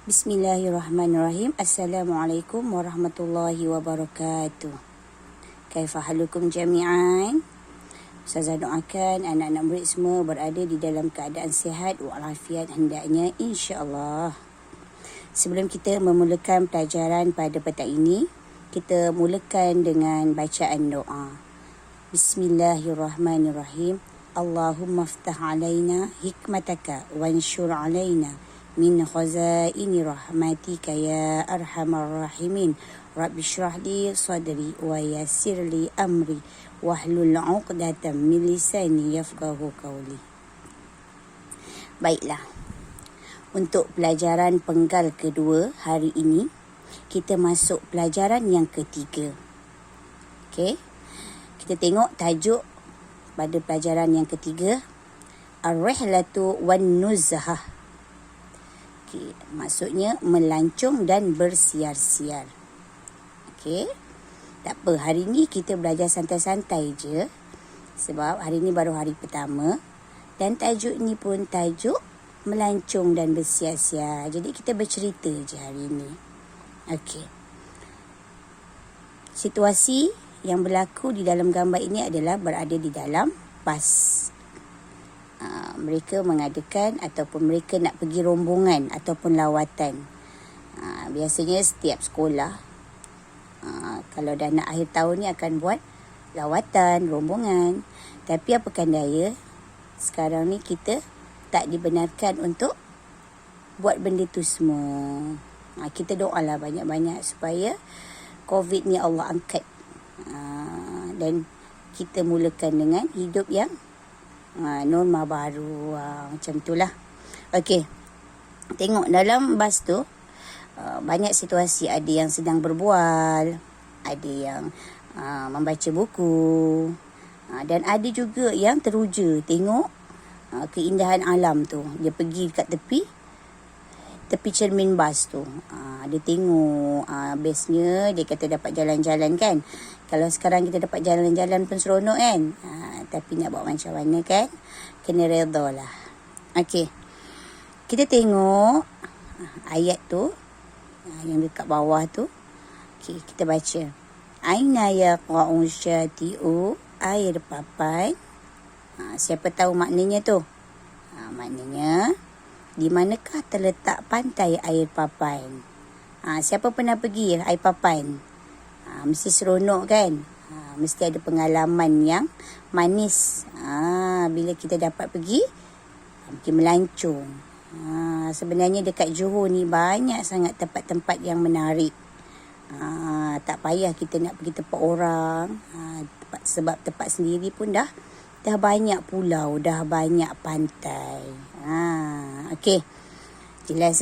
Bismillahirrahmanirrahim. Assalamualaikum warahmatullahi wabarakatuh. Kaifa halukum jami'an? Ustazah doakan anak-anak murid semua berada di dalam keadaan sihat walafiat hendaknya, insya-Allah. Sebelum kita memulakan pelajaran pada petang ini, kita mulakan dengan bacaan doa. Bismillahirrahmanirrahim. Allahumma aftah alaina hikmataka wanshur alaina min khazaini rahmatika ya arhamar rahimin. Rabbi syrah li sadri wa yassir li amri wahlul 'uqdatam min lisani yafqahu qawli. Baiklah. Untuk pelajaran penggal kedua hari ini, kita masuk pelajaran yang ketiga. Okey. Kita tengok tajuk pada pelajaran yang ketiga, Ar-Rihlatu wan-Nuzhah. Okay, maksudnya melancong dan bersiar-siar. Okey. Tak apa, hari ni kita belajar santai-santai je. Sebab hari ni baru hari pertama. Dan tajuk ni pun tajuk melancong dan bersiar-siar. Jadi kita bercerita je hari ni. Okey. Situasi yang berlaku di dalam gambar ini adalah berada di dalam bas. Mereka mengadakan ataupun mereka nak pergi rombongan ataupun lawatan. Biasanya setiap sekolah, kalau dah nak akhir tahun ni akan buat lawatan, rombongan. Tapi apakan daya, sekarang ni kita tak dibenarkan untuk buat benda tu semua. Kita doalah banyak-banyak supaya COVID ni Allah angkat. Dan kita mulakan dengan hidup yang norma baru, macam itulah. Okey. Tengok dalam bas tu banyak situasi, ada yang sedang berbual, ada yang membaca buku, dan ada juga yang teruja tengok keindahan alam tu. Dia pergi dekat tepi cermin bas tu. Dia tengok, bestnya dia kata dapat jalan-jalan kan. Kalau sekarang kita dapat jalan-jalan pun seronok kan. Tapi nak buat macam mana kan, kena redha lah. Okey. Kita tengok ayat tu, yang dekat bawah tu. Okey, kita baca. Aina yaqa'u syati'u, air papan. Siapa tahu maknanya tu? Maknanya, di manakah terletak pantai air papan? Siapa pernah pergi air papan? Mesti seronok kan? Mesti ada pengalaman yang manis bila kita dapat pergi melancong. Sebenarnya dekat Johor ni banyak sangat tempat-tempat yang menarik. Tak payah kita nak pergi tempat orang. Sebab tempat sendiri pun dah banyak pulau, dah banyak pantai. Okey. Jelas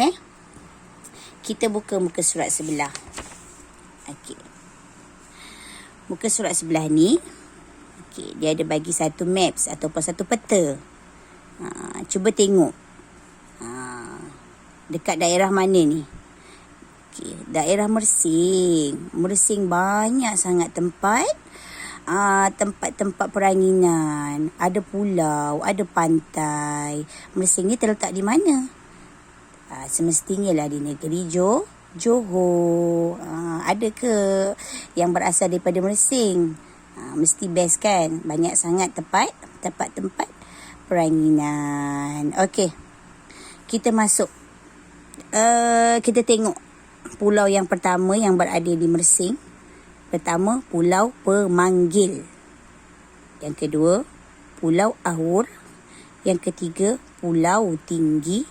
Kita buka muka surat sebelah. Okey. Muka surat sebelah ni, okey, dia ada bagi satu maps ataupun satu peta. Cuba tengok. Dekat daerah mana ni? Okey, daerah Mersing. Mersing banyak sangat tempat. Tempat-tempat peranginan. Ada pulau, ada pantai. Mersing ni terletak di mana? Semestinya lah di negeri Johor. Ada ke yang berasal daripada Mersing? Mesti best kan? Banyak sangat tempat-tempat peranginan. Okey. Kita masuk. Kita tengok pulau yang pertama yang berada di Mersing. Pertama, Pulau Pemanggil. Yang kedua, Pulau Ahur. Yang ketiga, Pulau Tinggi.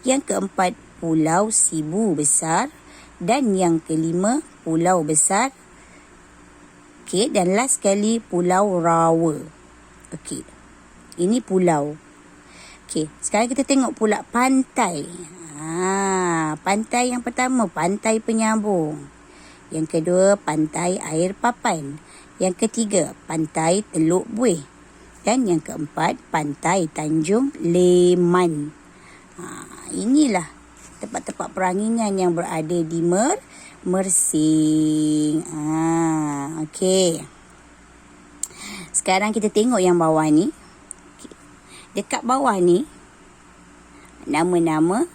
Yang keempat, Pulau Sibu Besar. Dan yang kelima, Pulau Besar. Okey, dan last sekali, Pulau Rawa. Okey, ini pulau. Okey, sekarang kita tengok pula pantai. Pantai yang pertama, Pantai Penyambung. Yang kedua, Pantai Air Papan. Yang ketiga, Pantai Teluk Buih. Dan yang keempat, Pantai Tanjung Leman. Inilah tempat-tempat peranginan yang berada di Mersing. Okey. Sekarang kita tengok yang bawah ni. Dekat bawah ni, nama-nama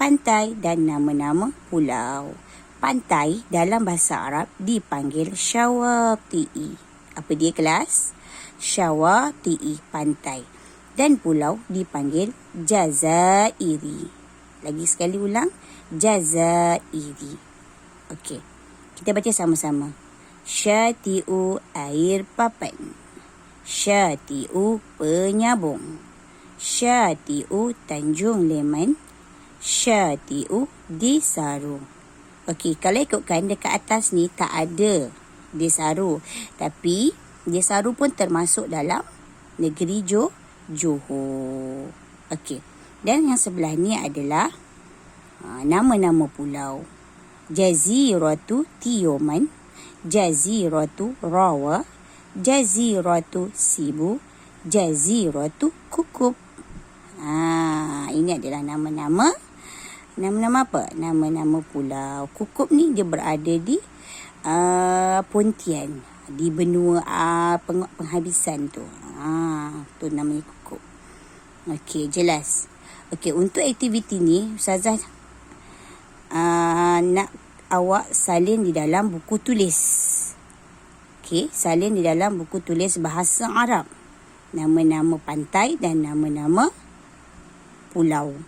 pantai dan nama-nama pulau. Pantai dalam bahasa Arab dipanggil syawati'i. Apa dia kelas? Syawati'i, pantai. Dan pulau dipanggil jazairi. Lagi sekali ulang, jazairi. Okey, kita baca sama-sama. Syati'u, air papan. Syati'u, penyabung. Syati'u, Tanjung Leman. Syati'u, Desaru. Okey, kalau ikutkan dekat atas ni tak ada Desaru. Tapi Desaru pun termasuk dalam negeri Johor. Okey. Dan yang sebelah ni adalah nama-nama pulau. Jaziratu Tioman, Jaziratu Rawa, Jaziratu Sibu, Jaziratu Kukub. Ini adalah nama-nama apa? Nama-nama pulau. Kukub ni dia berada di Pontian, di benua penghabisan tu. Tu namanya Kukub. Okey, jelas. Okey, untuk aktiviti ni Ustazah nak awak salin di dalam buku tulis. Okey, salin di dalam buku tulis bahasa Arab. Nama-nama pantai dan nama-nama pulau.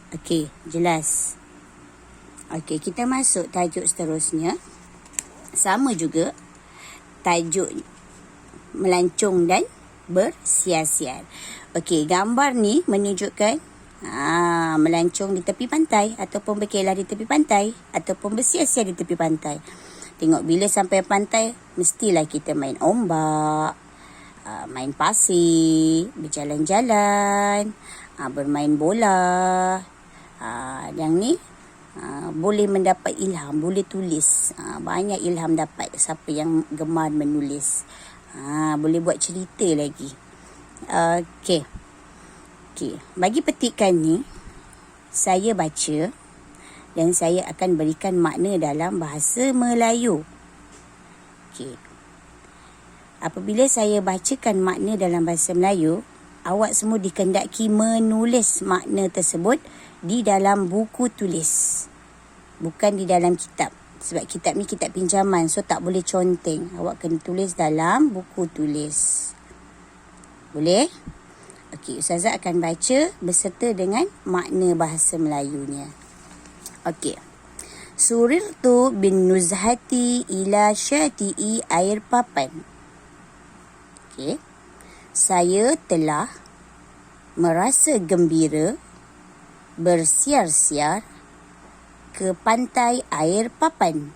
Okey, jelas. Okey, kita masuk tajuk seterusnya. Sama juga tajuk melancong dan bersiar-siar. Okey, gambar ni menunjukkan melancong di tepi pantai ataupun berkelah di tepi pantai ataupun bersiar-siar di tepi pantai. Tengok bila sampai pantai mestilah kita main ombak, main pasir, berjalan-jalan, bermain bola. Yang ni boleh mendapat ilham, boleh tulis. Banyak ilham dapat siapa yang gemar menulis. Boleh buat cerita lagi. Okey. Bagi petikan ni, saya baca dan saya akan berikan makna dalam bahasa Melayu. Okey. Apabila saya bacakan makna dalam bahasa Melayu, awak semua dikendaki menulis makna tersebut di dalam buku tulis. Bukan di dalam kitab. Sebab kitab ni kitab pinjaman, so tak boleh conteng. Awak kena tulis dalam buku tulis. Boleh? Okey, Ustazah akan baca beserta dengan makna bahasa Melayunya. Okey. Surirtu bin nuzhati ila syati'i air papan. Okey. Saya telah merasa gembira bersiar-siar ke pantai air papan.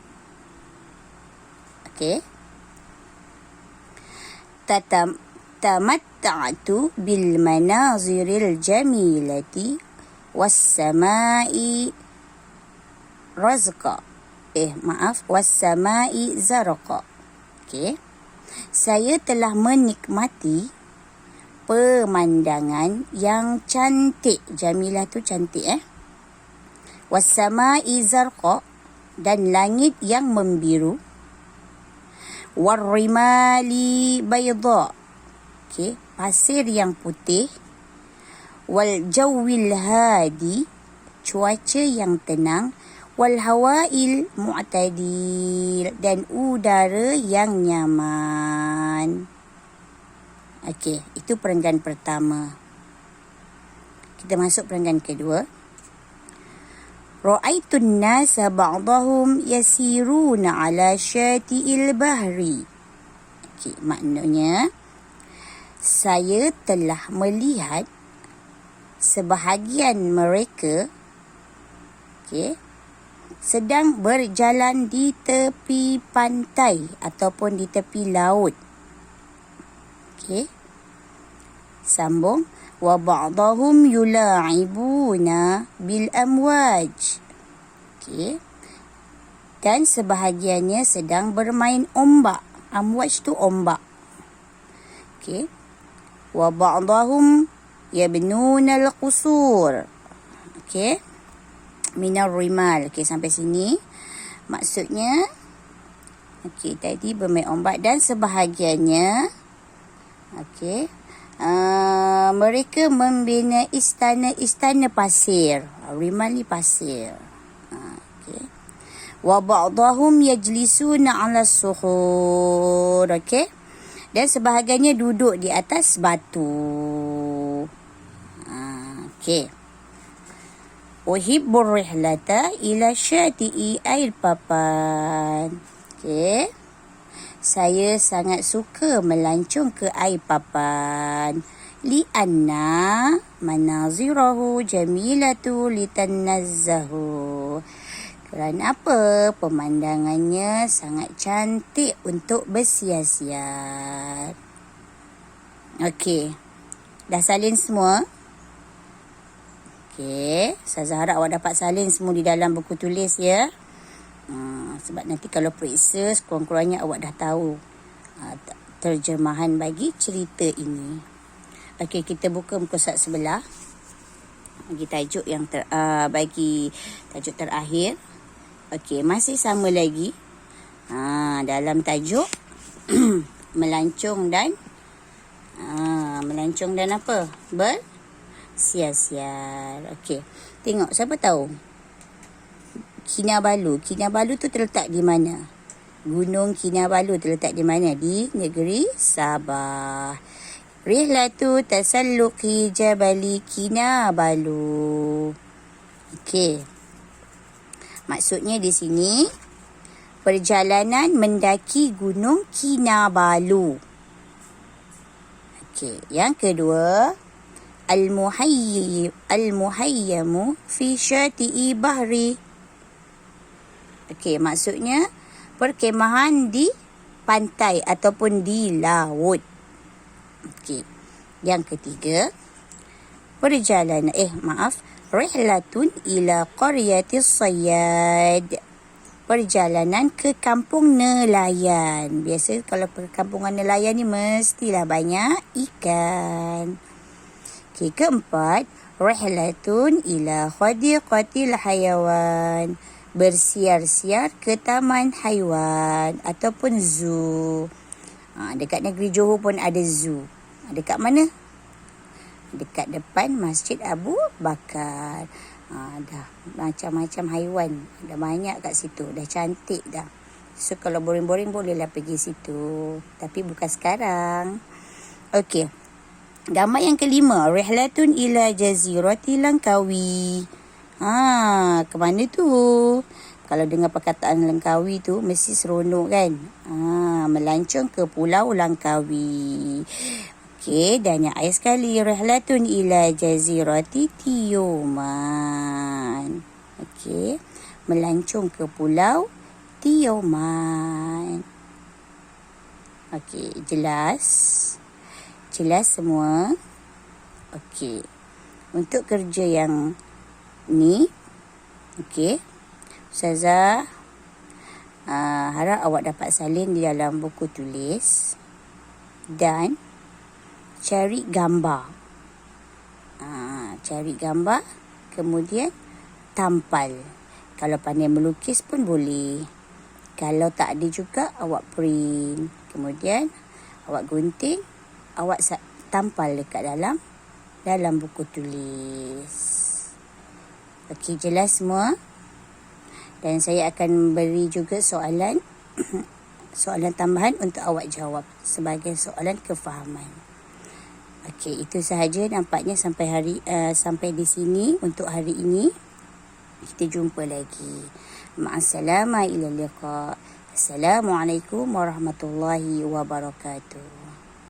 Okey. Tamatta'tu bil manaziril jamilati was sama'i razqa. Was sama'i zarqa. Okey. Saya telah menikmati pemandangan yang cantik. Jamilah tu cantik Wassama'i zarqa, dan langit yang membiru. Warrimali bayda. Okey, pasir yang putih. Wal jawil hadi, cuaca yang tenang. Wal hawail mu'tadil, dan udara yang nyaman. Okey, itu perenggan pertama. Kita masuk perenggan kedua. Ra'aitun nasa ba'dahum yasiruna ala syati'il bahri. Okey, maknanya saya telah melihat sebahagian mereka sedang berjalan di tepi pantai ataupun di tepi laut. Okey. Sambung. Wa ba'dahum yula'ibuna bil amwaj. Okey. Dan sebahagiannya sedang bermain ombak. Amwaj tu ombak. Okey. Wa ba'dahum yabnuna al-qusur. Okey. Minar rimal. Okey, sampai sini. Maksudnya, okey, tadi bermain ombak dan sebahagiannya, okey, mereka membina istana-istana pasir. Rimal ni pasir. Okey. Wa ba'dahum yajlisuna 'ala as-suhur. Okey. Dan sebahagiannya duduk di atas batu. Okey. Uhibbur rihlata ila syati'i air papan. Okey. Saya sangat suka melancong ke air papan. Li'anna manazirahu jamilatu litanazzahu. Kerana apa? Pemandangannya sangat cantik untuk bersiar-siar. Okey. Dah salin semua? Okey. Ustazah harap awak dapat salin semua di dalam buku tulis ya. Sebab nanti kalau periksa, sekurang-kurangnya awak dah tahu terjemahan bagi cerita ini. Okey, kita buka muka surat sebelah. Bagi tajuk yang bagi tajuk terakhir. Okey, masih sama lagi. Dalam tajuk melancong dan apa? Bersiar-siar. Okey. Tengok, siapa tahu? Kinabalu. Kinabalu tu terletak di mana? Gunung Kinabalu terletak di mana? Di negeri Sabah. Rihlatu tasalluqi jabali Kinabalu. Okey. Maksudnya di sini perjalanan mendaki Gunung Kinabalu. Okey, yang kedua, al-muhayyamu fi syati'i bahri. Okey, maksudnya perkemahan di pantai ataupun di laut. Okey. Yang ketiga, rihlatun ila qaryatis sayyad. Perjalanan ke kampung nelayan. Biasa kalau perkampungan nelayan ni mestilah banyak ikan. Okey, keempat, rihlatun ila hadiqatil hayawan. Bersiar-siar ke taman haiwan ataupun zoo. Dekat negeri Johor pun ada zoo. Dekat mana? Dekat depan Masjid Abu Bakar. Dah macam-macam haiwan. Dah banyak kat situ. Dah cantik dah. So kalau boring-boring bolehlah pergi situ. Tapi bukan sekarang. Okey. Gambar yang kelima. Rihlatun ila jazirati Langkawi. Ke mana tu? Kalau dengar perkataan Langkawi tu mesti seronok kan? Melancong ke Pulau Langkawi. Okey, dan yang akhir sekali, rihlatun ila jazirati Tioman. Okey, melancong ke Pulau Tioman. Okey, jelas? Jelas semua? Okey, untuk kerja yang ni, okey, Ustazah harap awak dapat salin di dalam buku tulis dan cari gambar. Cari gambar, kemudian tampal. Kalau pandai melukis pun boleh. Kalau tak ada juga, awak print. Kemudian, awak gunting, awak tampal dekat dalam buku tulis. Okey, jelas semua? Dan saya akan beri juga soalan tambahan untuk awak jawab sebagai soalan kefahaman. Okey, itu sahaja nampaknya sampai di sini untuk hari ini. Kita jumpa lagi. Ma'assalamah ila liqa. Assalamualaikum warahmatullahi wabarakatuh.